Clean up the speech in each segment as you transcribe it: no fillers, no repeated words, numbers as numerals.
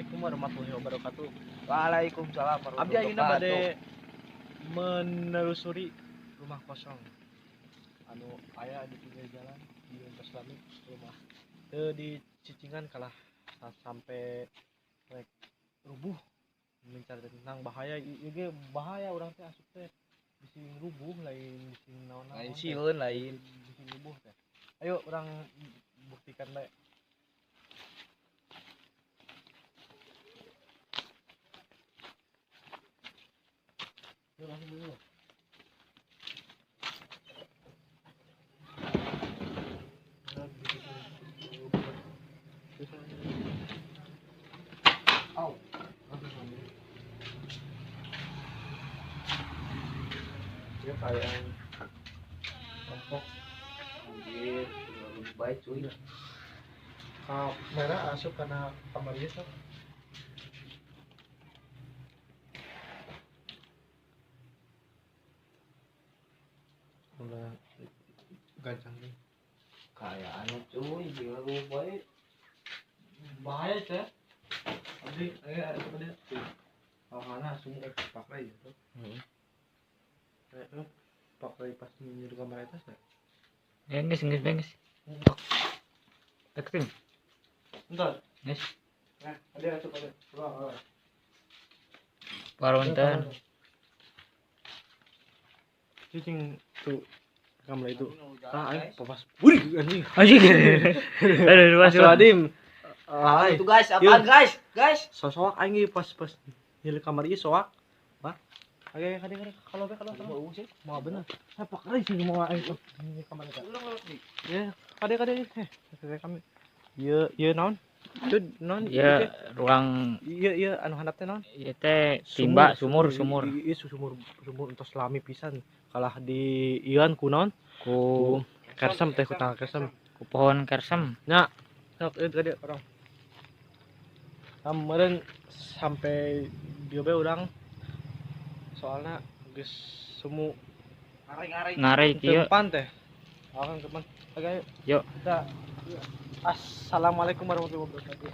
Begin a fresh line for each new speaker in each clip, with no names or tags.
Assalamualaikum warahmatullahi wabarakatuh.
Waalaikumsalam
Abdi
warahmatullahi
ayeuna bade
wabarakatuh.
menelusuri rumah kosong anu aya di pinggir jalan di Islami rumah teu di Cicingan kalah sampai rek rubuh mencari tentang bahaya ieu ge bahaya urang teh asup teh bisi rubuh lain bisi naon-naon
Lain sieun lain.
bisi rubuh teh. Ayo urang buktikan bae. Yuk langsung dulu. Au. Dia kayak kelompok
Anjir, lebih baik cuy.
kamera asup karena kamar ieu sok. Udah gancang nih.
Kayak aneh cuy, gila lebih baik.
Bahaya teh. Abdi ada apa dia? Tuh. Mana semua pakai gitu. Pakai pas nyuruh kamera itu sih.
Guys. Teksting.
Entar.
Guys,
Nah, ada asup ada. Wah.
paronten.
Cicing tuh kamera itu.
Guys.
Pas. Wih, anjing.
Anjing. Aduh,
Astagfirullahaladzim.
Itu guys, apaan guys? Guys.
Soak aing pas nyuruh kamera ieu soak. Wah. Oke, kalau mau sih. Mau bener. Apa kali sih mau aing nyuruh kamera itu. Ya, kade kami. Ieu naon? Itu naon?
Ya, ruang
Ieu anu handap teh naon?
ieu teh timba sumur.
Ieu sumur entos lami pisan. Kalah di ieuan ku naon?
Ku
Kersem teh ku tanggal kersem.
pohon kersem.
Nya, sok ieu tadi orang. Kemarin sampai dia be urang soalnya geus semu
Ngarai kieu.
tempan teh. Akan kepan. Oke,
Yuk.
kita Assalamualaikum warahmatullahi wabarakatuh.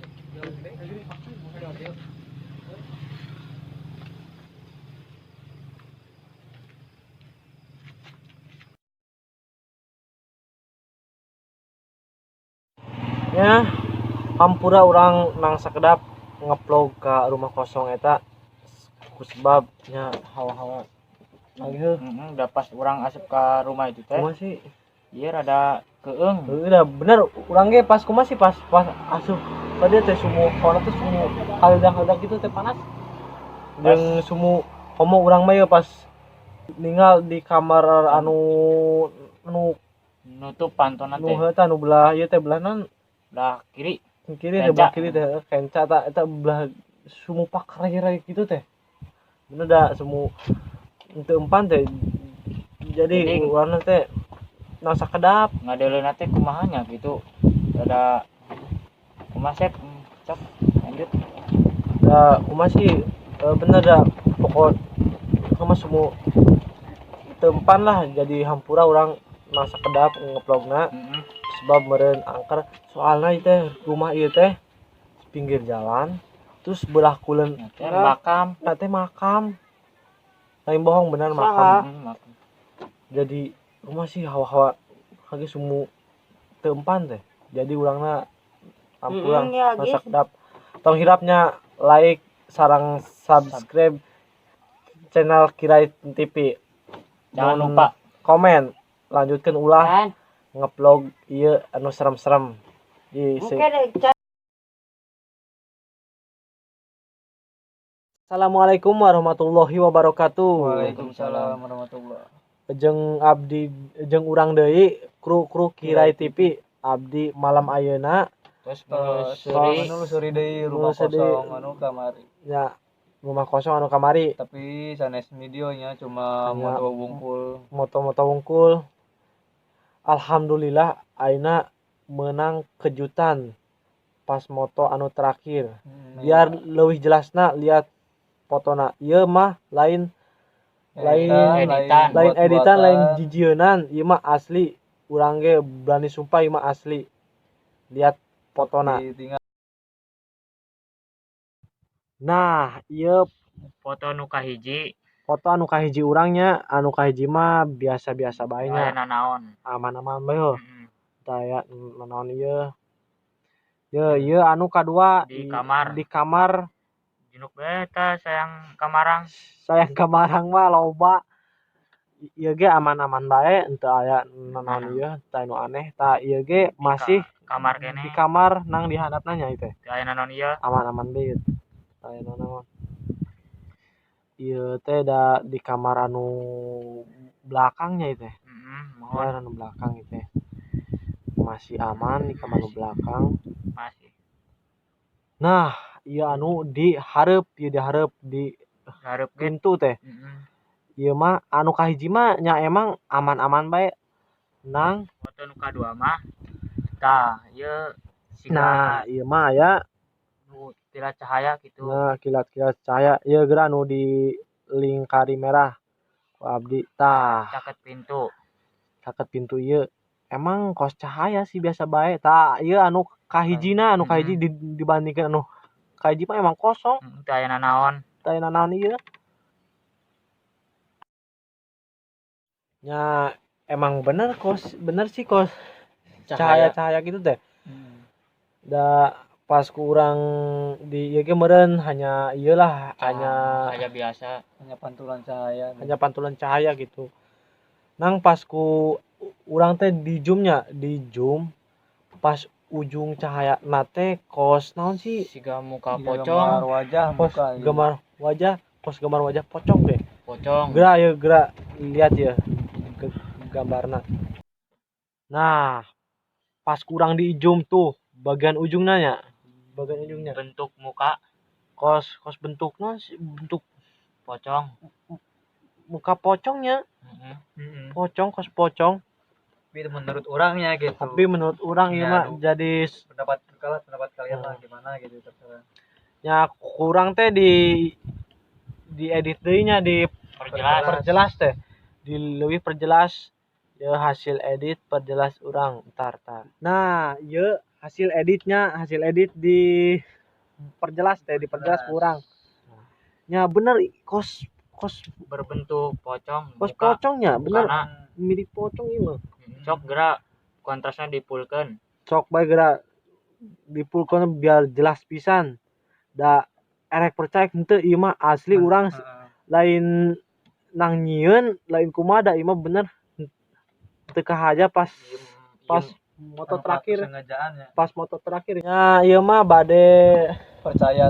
Ya, hampura orang nang sakedap ngeplog ke rumah kosong eta kusebabnya hawa-hawa lagi heuh.
Udah pas urang asup ka rumah itu teh.
Kumaha sih?
Ieu rada keung.
Udah bener urang ge pas kumaha sih pas asup tadi teh sumu kana teh sumu haledak-haledak gitu teh panas. Jeung sumu komo urang mah ya pas ninggal di kamar anu
Nutup pantona
nu
teh.
heuh nu belah ieu teh belah naon?
Belah kiri.
Kiri teh belah kiri teh kenca eta belah sumu pakrai gitu teh. Bener da sumu teu empan teh. Jadi urang teh nang sakedap
Ngadeuleuna teh kumaha nya gitu. Rada kumaha sep? Cok, lanjut.
da kumaha sih bener da pokok kumaha sumu teu empan lah jadi hampura urang nang sakedap ngeplogna sebab meureun angker soalna ieu teh rumah ieu teh pinggir jalan terus belah kulon
Teh makam.
teh makam lain bohong bener makam
Makam.
jadi rumah sih hawa-hawa kage sumu teu empan teh jadi urangna hampura nang sakedap tong hirapnya like sareng subscribe channel Kirai TV.
Jangan
Mun
lupa
komen lanjutkeun ulah ngeplog ieu anu serem-serem di Assalamualaikum warahmatullahi wabarakatuh.
Waalaikumsalam warahmatullahi.
Jeung abdi jeung urang deui kru Kirai TV abdi malam ayeuna
terus
Nelusuri deui rumah kosong anu kamari.
ya rumah kosong anu kamari
Tapi sanes videonya cuma
Hanya
moto wungkul.
moto-moto wungkul. Alhamdulillah ayeuna menang kejutan pas moto anu terakhir. Biar leuwih jelasna lihat fotona. Ieu mah lain editan, lain jijieun. Ieu mah asli. Urang ge berani sumpah ieu mah asli. Lihat fotona.
Tinggal
Nah ieu
foto nu kahiji
foto anu kahiji urangnya, anu kahiji mah biasa-biasa bae nya,
aya nanaon.
aman-aman bae heuh.
Heeh.
Tah aya nanaon ieu. Ieu anu kadua
Di kamar.
di kamar
Jinuk bae tah sayang kamarang.
sayang kamarang mah loba. Ieu ge aman-aman bae, teu aya nanaon ieu, teu anu aneh. Tah ieu ge masih
Kamar
di
kene
kamar nang di handapna nya ieu teh.
teu aya nanaon ieu.
Aman-aman bae ieu. Teu aya nanaon. Ieu teh da di kamar anu belakangnya ieu teh.
Heeh,
Kamar
mohon
anu belakang ieu teh. Masih aman di kamar anu belakang.
masih.
Nah, ieu anu di hareup, ieu di hareup di
Hareup ge.
pintu teh.
Heeh.
Ieu mah anu kahiji mah nya emang aman-aman bae. Nang
Foto nu kadua mah tah ieu
nah
siga
ieu mah aya
nu tilas cahaya gitu.
nah kilat-kilat cahaya ieu geura anu di lingkari merah ku abdi tah
Caket pintu.
caket pintu ieu emang kos cahaya sih biasa bae tah ieu anu kahijina anu kahiji dibandingkeun anu kahiji mah emang kosong
Teu aya nanaon.
teu aya nanaon ieu nya emang bener sih kos cahaya-cahaya gitu teh da pas ku urang di ieu ge meureun hanya ieulah
Cahaya biasa.
hanya pantulan cahaya
gitu. Nang pas ku urang teh di zoom pas ujung cahaya teh kos naon sih
Siga muka
gambar
pocong.
wajah
kos
muka gitu.
gambar wajah pocong deh.
Pocong.
Geura lihat ya gambarna. Nah, pas kurang di zoom tuh bagian ujungnya
Bentuk muka
kos bentuknya sih bentuk
pocong.
muka pocongnya
Heeh.
kos pocong
Tapi menurut orangnya gitu.
tapi menurut orang
Ya,
ieu mah
aduh.
jadi
pendapat kalian lah gimana gitu terserah.
nya kurang teh di edit deui nya di perjelas teh di leuwih perjelas ye hasil edit perjelas urang entar nah ieu hasil edit di perjelas ku urang nya bener kos
Berbentuk pocong.
kos
muka
pocongnya bener
mukana.
mirip pocong ieu mah
Sok geura kontrasnya dipulkeun.
sok bae geura dipulkeun biar jelas pisan da erek percaya henteu ieu mah asli urang lain nang nyieun lain kumaha da ieu mah bener teu kahaja pas moto terakhir pas moto terakhirnya ieu mah bade
percaya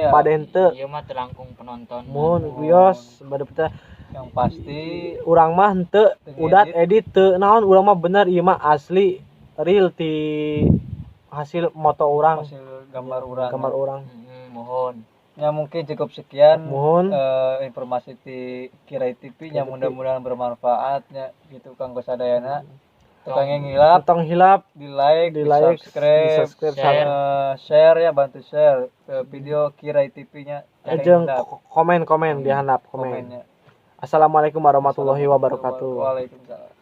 bade henteu
Ieu mah terangkung penonton.
mun wios bade percaya
yang pasti
urang mah henteu udat edit teu naon urang mah bener ieu mah asli real ti hasil moto urang
hasil gambar urang
Mohon.
ya mungkin cukup sekian
mohon
informasi di Kirai TV nya mudah-mudahan bermanfaat ya gitu kanggo sadayana tukang ngilap
tong hilap
di like,
di
subscribe, share ya bantu share ke video Kirai TV nya
jeung komen di handap komen.
komennya.
Assalamualaikum warahmatullahi wabarakatuh.
Waalaikumsalam.